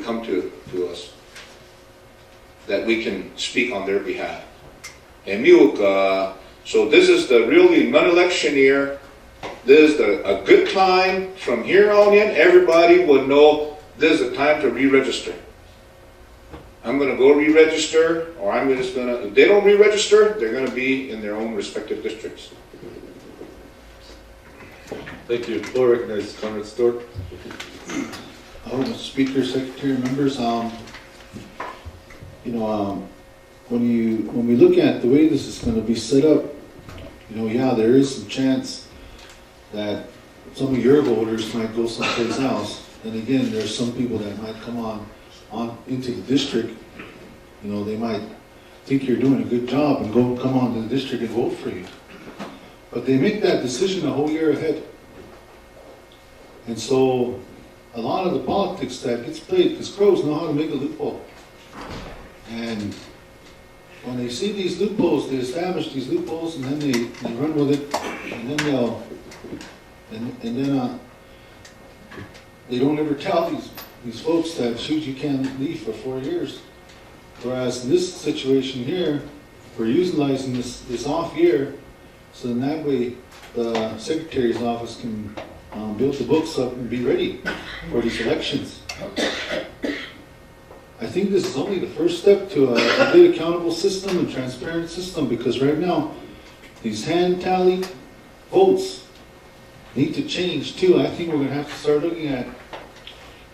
come to us, that we can speak on their behalf. So this is the really non-election year. This is a good time. From here on in, everybody would know this is the time to re-register. I'm going to go re-register, or I'm just going to, if they don't re-register, they're going to be in their own respective districts. Thank you. Floor recognizes Conrad Stewart. Speaker, Secretary, members, when we look at the way this is going to be set up, yeah, there is some chance that some of your voters might go someplace else. And again, there's some people that might come on into the district. They might think you're doing a good job and come on to the district and vote for you. But they make that decision a whole year ahead. And so a lot of the politics that gets played, because Crows know how to make a loophole. And when they see these loopholes, they establish these loopholes, and then they run with it, and then they don't ever tell these folks that, shoot, you can't leave for 4 years. Whereas in this situation here, we're utilizing this off year, so in that way the Secretary's office can build the books up and be ready for these elections. I think this is only the first step to a good accountable system and transparent system, because right now these hand-tallied votes need to change too. I think we're going to have to start looking at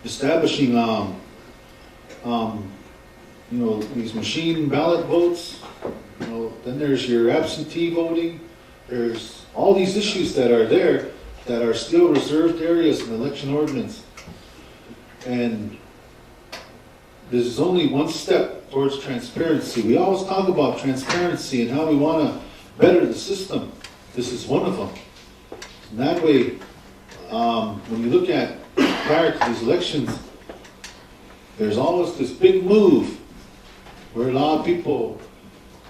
establishing these machine ballot votes. Then there's your absentee voting. There's all these issues that are there that are still reserved areas in the election ordinance. And this is only one step towards transparency. We always talk about transparency and how we want to better the system. This is one of them. And that way, when you look at prior to these elections, there's always this big move where a lot of people,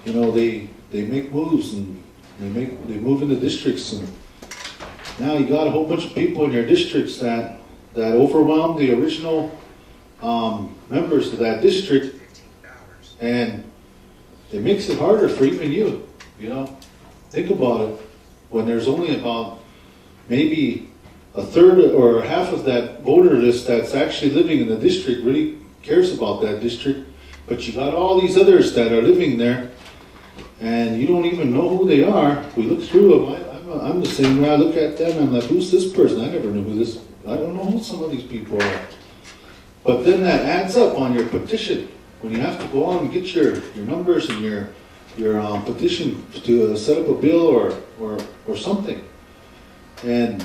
they make moves and they move into districts, and now you got a whole bunch of people in your districts that overwhelm the original members of that district, and it makes it harder for even you. Think about it. When there's only about maybe a third or half of that voter list that's actually living in the district really cares about that district, but you got all these others that are living there, and you don't even know who they are. We look through them. I'm the same way. I look at them and I'm like, who's this person? I never knew who this. I don't know who some of these people are. But then that adds up on your petition when you have to go on and get your numbers and your petition to set up a bill or something. And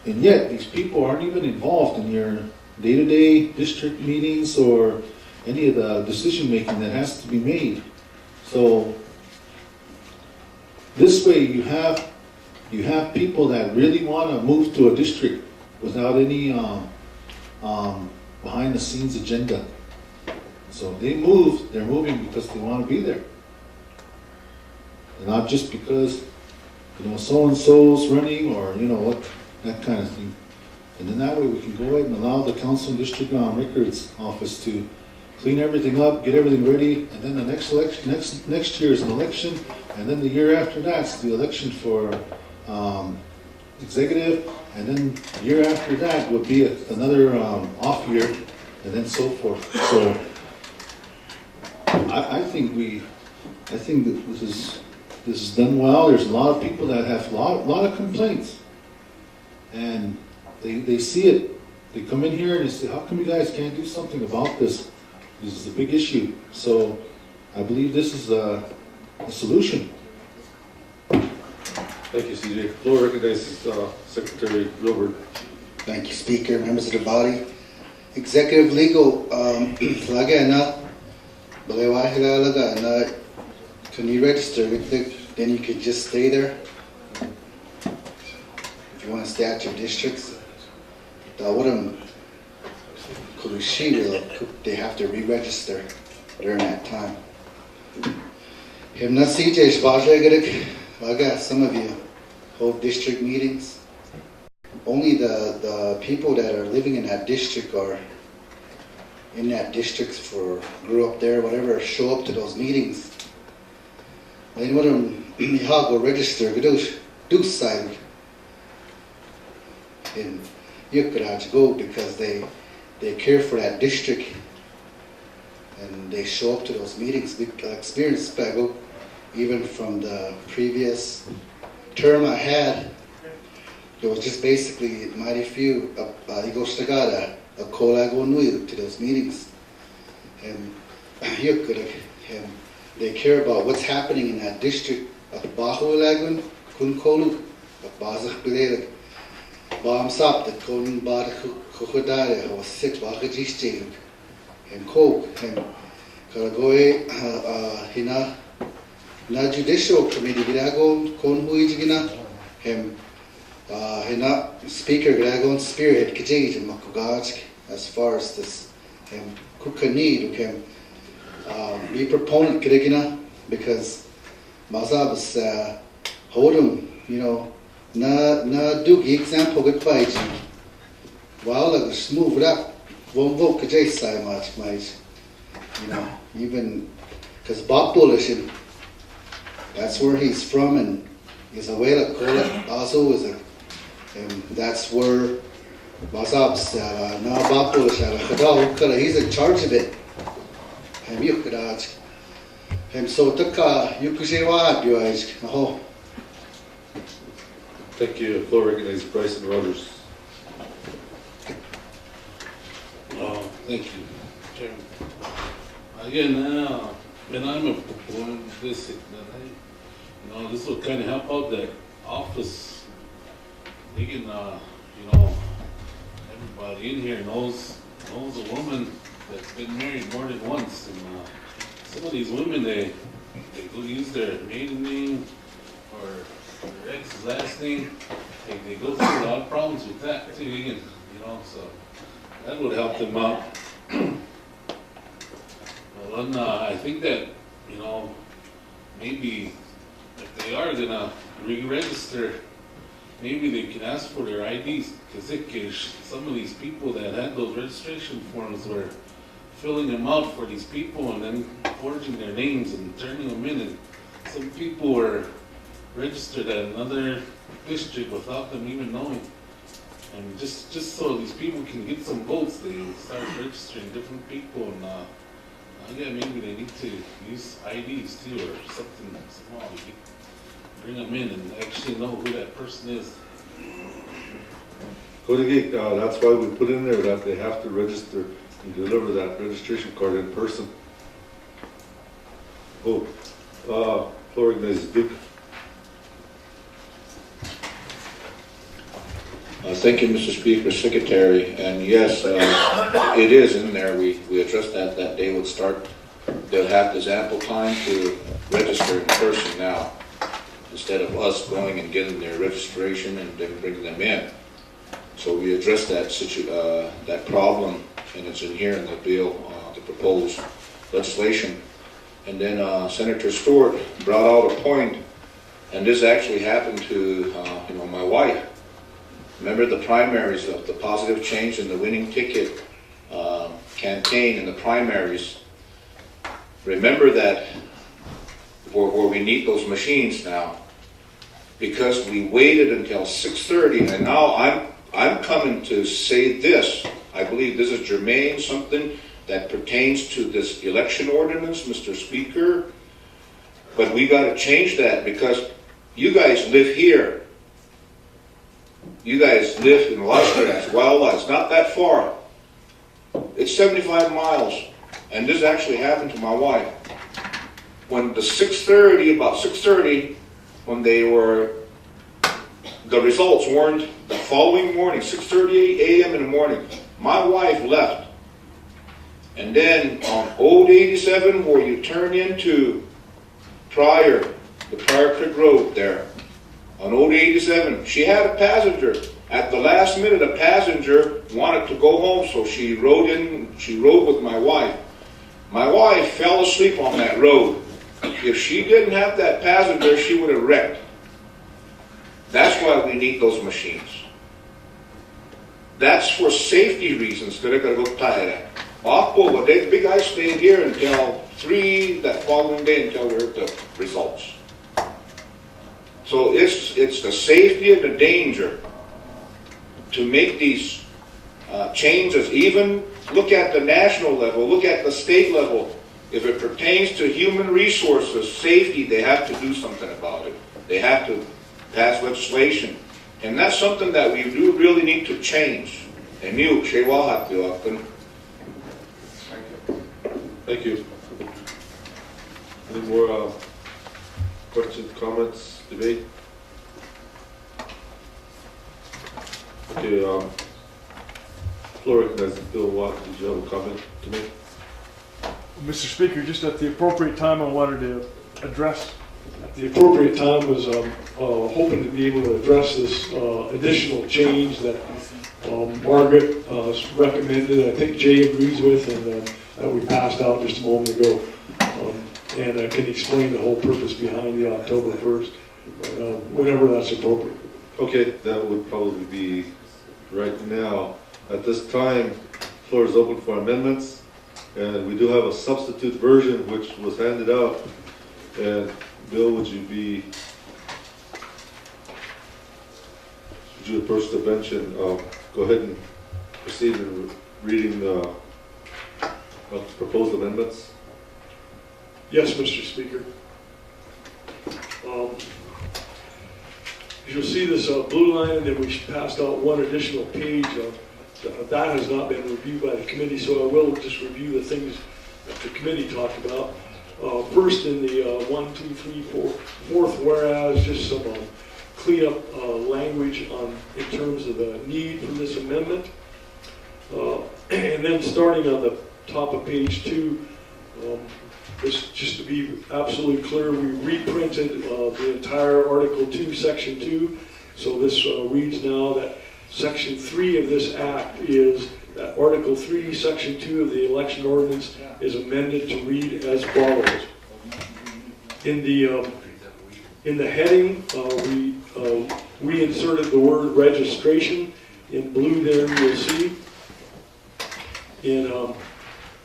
yet these people aren't even involved in your day-to-day district meetings or any of the decision making that has to be made. So this way you have people that really want to move to a district without any behind the scenes agenda. So they move, they're moving because they want to be there. And not just because so and so's running or what, that kind of thing. And then that way we can go ahead and allow the council and district records office to clean everything up, get everything ready, and then the next election, next year is an election, and then the year after that's the election for executive, and then the year after that would be another off year, and then so forth. So I think that this is done well. There's a lot of people that have a lot of complaints, and they see it. They come in here and they say, how come you guys can't do something about this? This is a big issue. So I believe this is a solution. Thank you, CJ. Floor recognizes Secretary Gilbert. Thank you, Speaker, members of the body. Executive legal, can you register? Then you could just stay there. If you want to stay at your districts, they have to re-register during that time. Some of you hold district meetings. Only the people that are living in that district are in that district grew up there, whatever, show up to those meetings. Then what you go register, do sign. And you could have to go because they care for that district and they show up to those meetings. We experienced Pego, even from the previous term I had. There was just basically mighty few. He goes to God, a colago nui to those meetings, and you could have. They care about what's happening in that district. At Bajo Lagun, Kun Kolu, at Bazak Bilek, Bam Sap, the Kun Bad Kukodare, was sick, Bakajistin, and Coke, and Karagoy, Hina, Na Judicial Committee, Giragon, Kon Huijigina, him, Hina, Speaker Giragon, Spirit, Kijij, and Makugaj, as far as this, him, Kukani, who can be proponent, Kirigina, because Mazab's hold him, na do example good fight. While I was smooth up, won't vote Kajay side much, even because Bob Bullish, that's where he's from, and he's away to Kola, also is and that's where Mazab's now Bob Bullish, he's in charge of it. And you could ask. And so you could say what you ask. Oh. Thank you. Floor recognizes Bryson Rogers. Thank you, Chairman. Again, when I'm a proponent of this, this will kind of help out that office. They can, everybody in here knows a woman that's been married more than once, and some of these women, they go use their maiden name or their ex's last name. They go through a lot of problems with that too, and so that would help them out. Well, then I think that maybe if they are gonna re-register, maybe they can ask for their IDs, because some of these people that had those registration forms were filling them out for these people and then forging their names and turning them in, and some people were registered at another district without them even knowing. And just so these people can get some votes, they start registering different people, and maybe they need to use IDs too, or something small. You can bring them in and actually know who that person is. Cody, that's why we put in there that they have to register and deliver that registration card in person. Floor recognizes Duke. Thank you, Mr. Speaker, Secretary, and yes, it is in there. We addressed that day would start. They'll have this ample time to register in person now, instead of us going and getting their registration and then bringing them in. So we addressed that problem, and it's in here in the bill, the proposed legislation. And then Senator Stewart brought out a point, and this actually happened to my wife. Remember the primaries of the positive change in the winning ticket campaign in the primaries. Remember that where we need those machines now, because we waited until 6:30, and now I'm coming to say this. I believe this is germane, something that pertains to this election ordinance, Mr. Speaker. But we got to change that, because you guys live here. You guys live in Las Vegas, Wildlife. It's not that far. It's 75 miles. And this actually happened to my wife. When about 6:30, when the results weren't the following morning, 6:30 a.m. in the morning, my wife left. And then on Old 87, where you turn into the Prior Creek Road there, on Old 87, she had a passenger. At the last minute, a passenger wanted to go home, so she rode with my wife. My wife fell asleep on that road. If she didn't have that passenger, she would have wrecked. That's why we need those machines. That's for safety reasons. Aqua, well, the big guys stayed here until 3 that following day until we heard the results. So it's the safety and the danger to make these changes. Even look at the national level, look at the state level. If it pertains to human resources, safety, they have to do something about it. They have to pass legislation. And that's something that we do really need to change. And you, Shewahat, Thank you. Any more questions, comments, debate? Okay, floor recognizes Bill Watt. Did you have a comment to make? Mr. Speaker, just at the appropriate time, I wanted to address, at the appropriate time was hoping to be able to address this additional change that Margaret recommended, I think Jay agrees with, and that we passed out just a moment ago. And I can explain the whole purpose behind the October 1st, whenever that's appropriate. Okay, that would probably be right now. At this time, floor is open for amendments, and we do have a substitute version which was handed out. And Bill, would you be the first to mention? Go ahead and proceed in reading the proposed amendments. Yes, Mr. Speaker. You'll see this blue line, and then we passed out one additional page. That has not been reviewed by the committee, so I will just review the things that the committee talked about. First, in the 1, 2, 3, 4, fourth whereas, just some cleanup language in terms of the need for this amendment. And then starting on the top of page 2, just to be absolutely clear, we reprinted the entire Article 2, Section 2. So this reads now that Section 3 of this act is that Article 3, Section 2 of the election ordinance is amended to read as follows. In the heading, we inserted the word registration. In blue there you'll see. In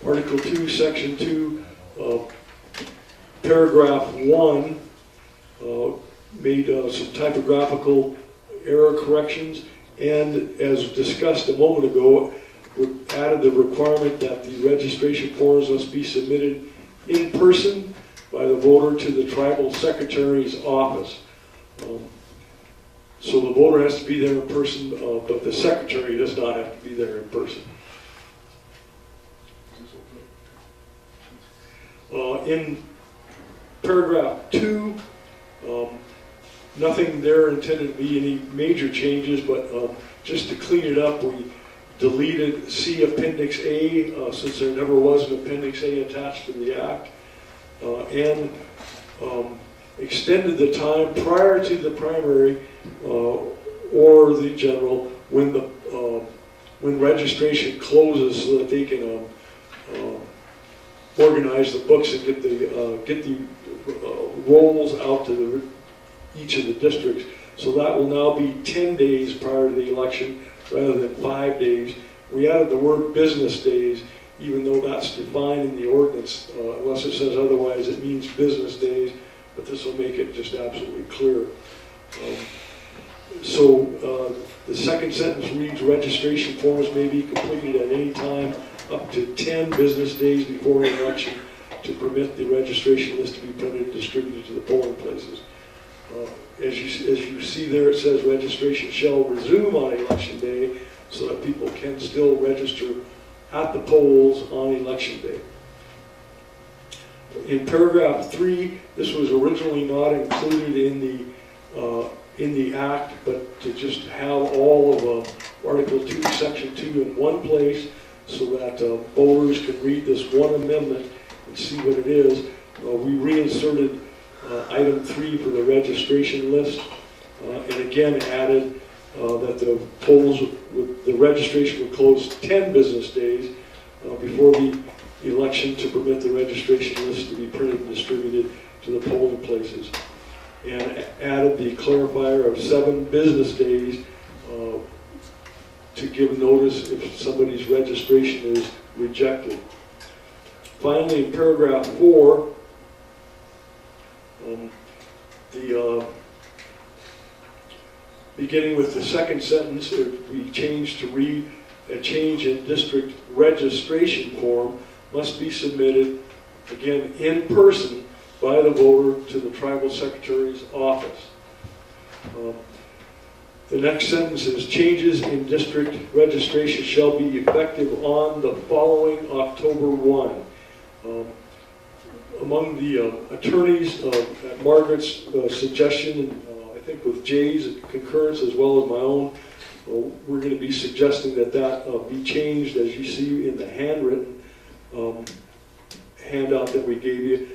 Article 2, Section 2, Paragraph 1 made some typographical error corrections, and as discussed a moment ago, we added the requirement that the registration forms must be submitted in person by the voter to the tribal secretary's office. So the voter has to be there in person, but the secretary does not have to be there in person. In paragraph 2, nothing there intended to be any major changes, but just to clean it up, we deleted C Appendix A, since there never was an Appendix A attached to the Act, and extended the time prior to the primary or the general when registration closes, so that they can organize the books and get the rolls out to each of the districts. So that will now be 10 days prior to the election rather than 5 days. We added the word business days, even though that's defined in the ordinance. Unless it says otherwise, it means business days, but this will make it just absolutely clear. So the second sentence reads, registration forms may be completed at any time up to 10 business days before an election to permit the registration list to be printed and distributed to the polling places. As you see there, it says registration shall resume on election day, so that people can still register at the polls on election day. In paragraph 3, this was originally not included in the act, but to just have all of Article 2, Section 2 in one place, so that voters can read this one amendment and see what it is. We reinserted item 3 for the registration list, and again added that the registration would close 10 business days before the election to permit the registration list to be printed and distributed to the polling places, and added the clarifier of 7 business days to give notice if somebody's registration is rejected. Finally, in paragraph 4, beginning with the second sentence, we change to read, a change in district registration form must be submitted, again, in person by the voter to the tribal secretary's office. The next sentence is, changes in district registration shall be effective on the following October 1. Among the attorneys, at Margaret's suggestion, and I think with Jay's concurrence as well as my own, we're going to be suggesting that be changed, as you see in the handwritten handout that we gave you,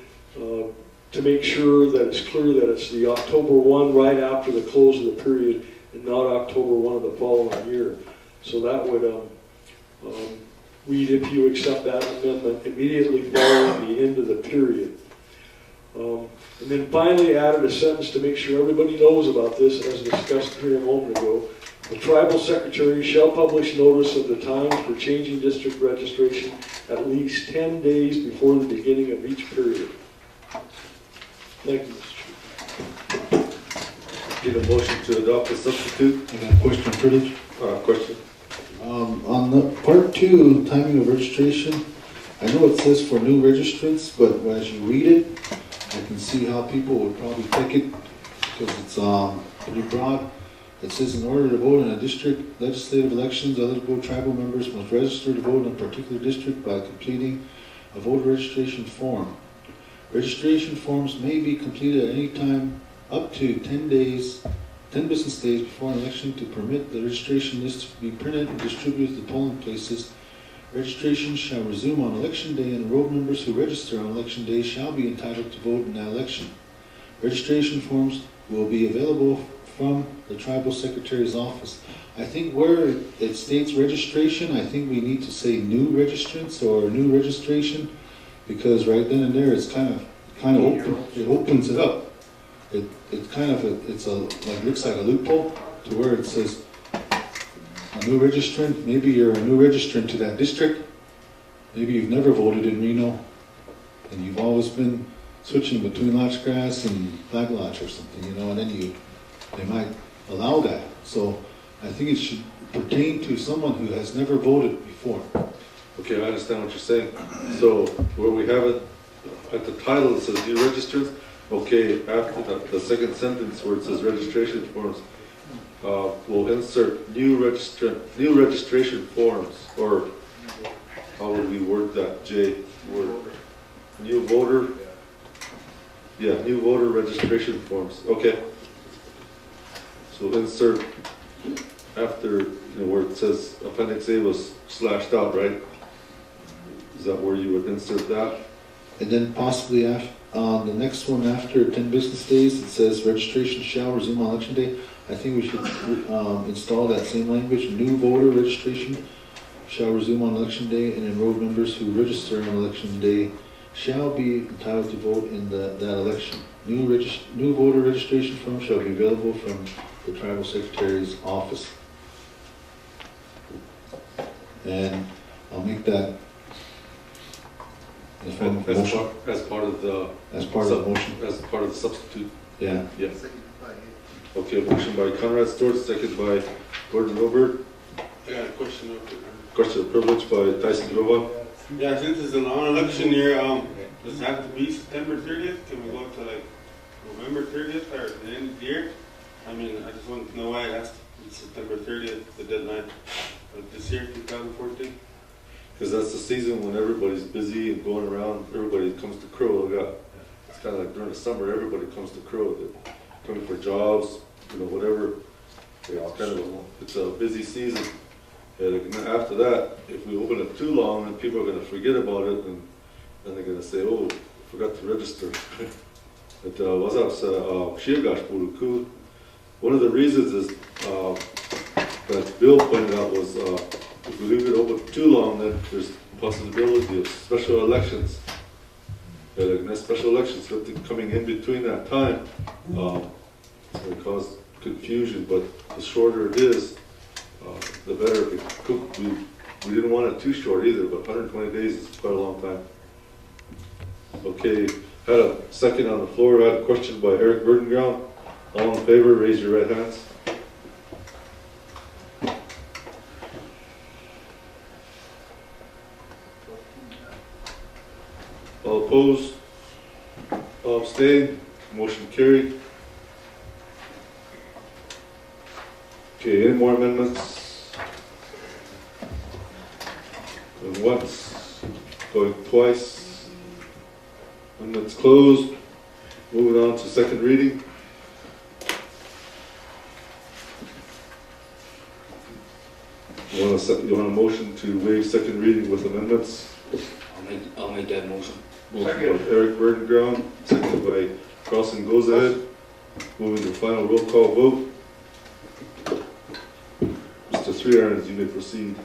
to make sure that it's clear that it's the October 1 right after the close of the period and not October 1 of the following year. So that would read, if you accept that amendment, immediately following the end of the period. And then finally added a sentence to make sure everybody knows about this, as discussed here a moment ago. The tribal secretary shall publish notice of the times for changing district registration at least 10 days before the beginning of each period. Thank you, Mr. Chair. Need a motion to adopt the substitute? I got a question, privilege. Question? On the part 2, timing of registration, I know it says for new registrants, but as you read it, I can see how people would probably take it, because it's pretty broad. It says, in order to vote in a district legislative elections, eligible tribal members must register to vote in a particular district by completing a voter registration form. Registration forms may be completed at any time up to 10 business days before an election to permit the registration list to be printed and distributed to the polling places. Registration shall resume on election day, and enrolled members who register on election day shall be entitled to vote in that election. Registration forms will be available from the tribal secretary's office. I think where it states registration, I think we need to say new registrants or new registration, because right then and there it's kind of open, it opens it up. It kind of looks like a loophole to where it says a new registrant. Maybe you're a new registrant to that district. Maybe you've never voted in Reno, and you've always been switching between Lodge Grass and Flag Lodge or something, and then they might allow that. So I think it should pertain to someone who has never voted before. Okay, I understand what you're saying. So where we have it at the title, it says new registrants. Okay, after the second sentence where it says registration forms, we'll insert new registration forms, or how would we word that, Jay? New voter? Yeah, new voter registration forms. Okay. So insert after, where it says Appendix A was slashed out, right? Is that where you would insert that? And then possibly the next one after 10 business days, it says registration shall resume on election day. I think we should install that same language. New voter registration shall resume on election day, and enrolled members who register on election day shall be entitled to vote in that election. New voter registration form shall be available from the tribal secretary's office. And I'll make that as part of the motion. As part of the... As part of the motion. As part of the substitute. Yeah. Yeah. Okay, motion by Conrad Stewart, second by Gordon Robert. I got a question up there. Question of privilege by Tyson Groban. Yeah, since it's an on-election year, does it have to be September 30th? Can we go to like November 30th or the end of the year? I mean, I just want to know why it has to be September 30th, the deadline of this year, 2014. Because that's the season when everybody's busy and going around, everybody comes to Crow. It's kind of like during the summer, everybody comes to Crow. They're coming for jobs, whatever. It's a busy season. And after that, if we open it too long, then people are going to forget about it, and then they're going to say, oh, forgot to register. But what's up, Shiagash Buruku? One of the reasons is that Bill pointed out was if we leave it open too long, then there's possibility of special elections. And special elections coming in between that time, it's going to cause confusion. But the shorter it is, the better. If it could, we didn't want it too short either, but 120 days is quite a long time. Okay, had a second on the floor, had a question by Eric Burdenground. All in favor, raise your right hands. All opposed? All abstained? Motion carried. Okay, any more amendments? Going once, going twice. Amendments closed. Moving on to second reading. You want a motion to waive second reading with amendments? I'll make that motion. Motion by Eric Burdenground, seconded by Carlson goes ahead. Moving to final roll call vote. Mr. Three Irons, you may proceed.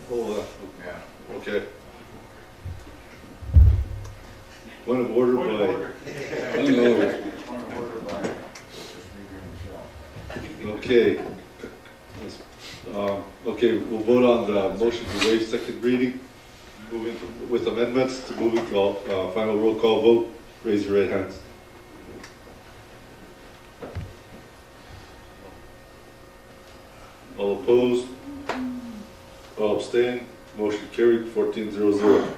Hold on. Okay. Point of order by, okay. Okay, we'll vote on the motion to waive second reading. Moving with amendments to moving to final roll call vote. Raise your right hands. All opposed? All abstained? Motion carried 14-0-0.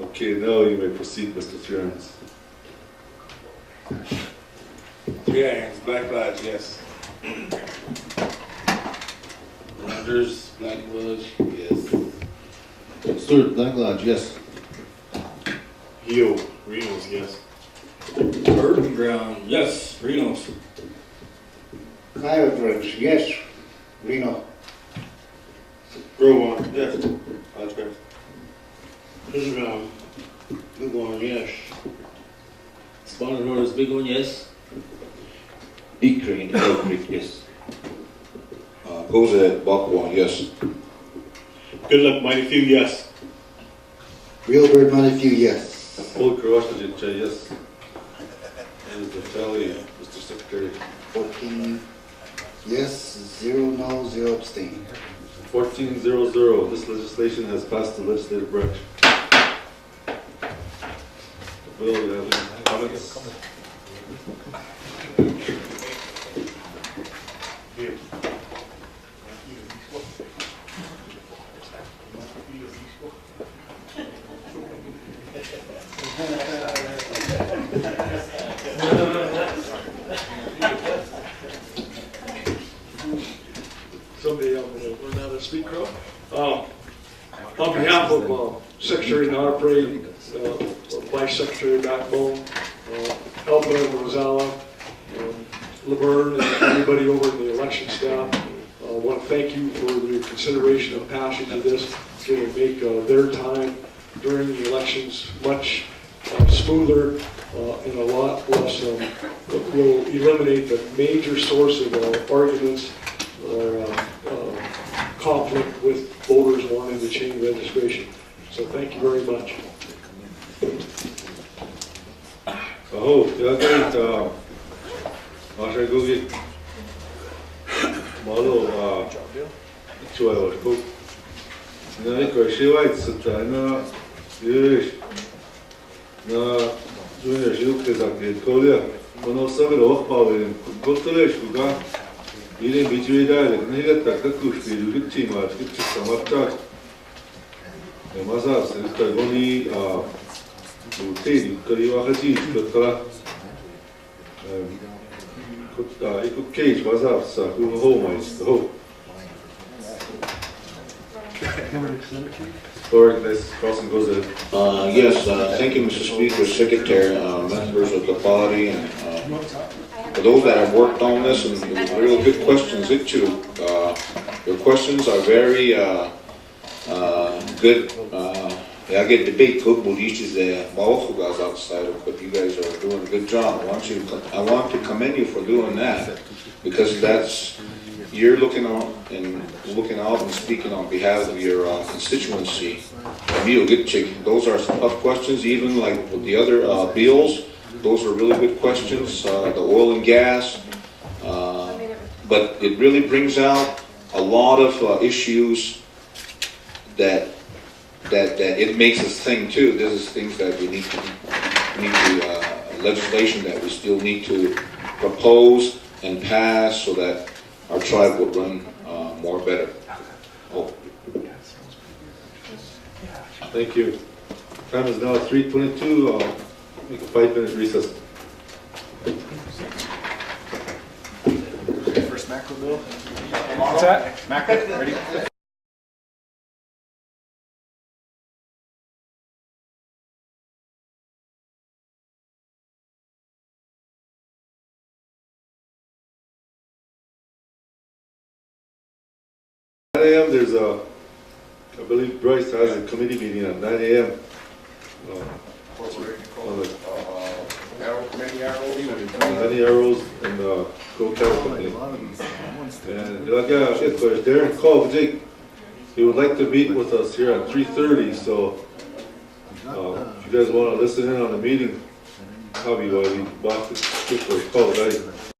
Okay, now you may proceed, Mr. Tierns. Three Irons, Black Lodge, yes. Rogers, Blackwood, yes. Stewart, Black Lodge, yes. Yo, Reno's, yes. Burden Ground, yes. Reno's. Kyodridge, yes. Reno. Growan, yes. Oscar. Burden Big one, yes. Spawner Road is big one, yes. Big Crane, Elk Creek, yes. Goes at Buckwalk, yes. Good luck, Mighty Few, yes. Real Bird Montefiore, yes. Old Karosha, yes. And the tally, Mr. Secretary. 14 yes, 0 no, 0 abstain. 14-0-0. This legislation has passed the legislative branch. Bill, you have any comments? Someday I'm gonna learn how to speak Crow. On behalf of Secretary Notaprey, Vice Secretary Backbone, Alba Rosala, Laverne, and everybody over in the election staff, I want to thank you for your consideration and passage of this. It's going to make their time during the elections much smoother and a lot less, will eliminate the major source of arguments or conflict with voters wanting to change registration. So thank you very much. Oh, jag kan inte... Varsågod Gugge. Malo, tror jag var på. När jag kör Schweiz så tar jag ju na junior sjukte sagt kolja. Och nu så vill jag på en gotole sjuka. Ile bijuj där, nej det tak kuski lukti ma, kuski samarta. Maza se ska goni utei kariwa hati kotla. Kutta ikut cage maza sa ku ho mais ho. This Carlson goes ahead. Yes, thank you, Mr. Speaker, Secretary, members of the body, and for those that have worked on this, and real good questions that you. Your questions are very good. I get debate good issues there. Both guys outside of, but you guys are doing a good job. I want to commend you for doing that, because that's you're looking out and speaking on behalf of your constituency. Emil Gitchik, those are some tough questions, even like with the other bills. Those are really good questions, the oil and gas. But it really brings out a lot of issues that it makes us think too. This is things that we need to legislation that we still need to propose and pass so that our tribe would run more better. Oh. Thank you. Time is now 3:22. I'll make a 5-minute recess. First macro bill. What's that? Macro, ready? There's I believe Bryce has a committee meeting at 9 a.m. Many arrows and Go Cattle Company. And like, if Darren called, Jake, he would like to meet with us here at 3:30. So if you guys want to listen in on the meeting, I'll be while we watch this particular call, right?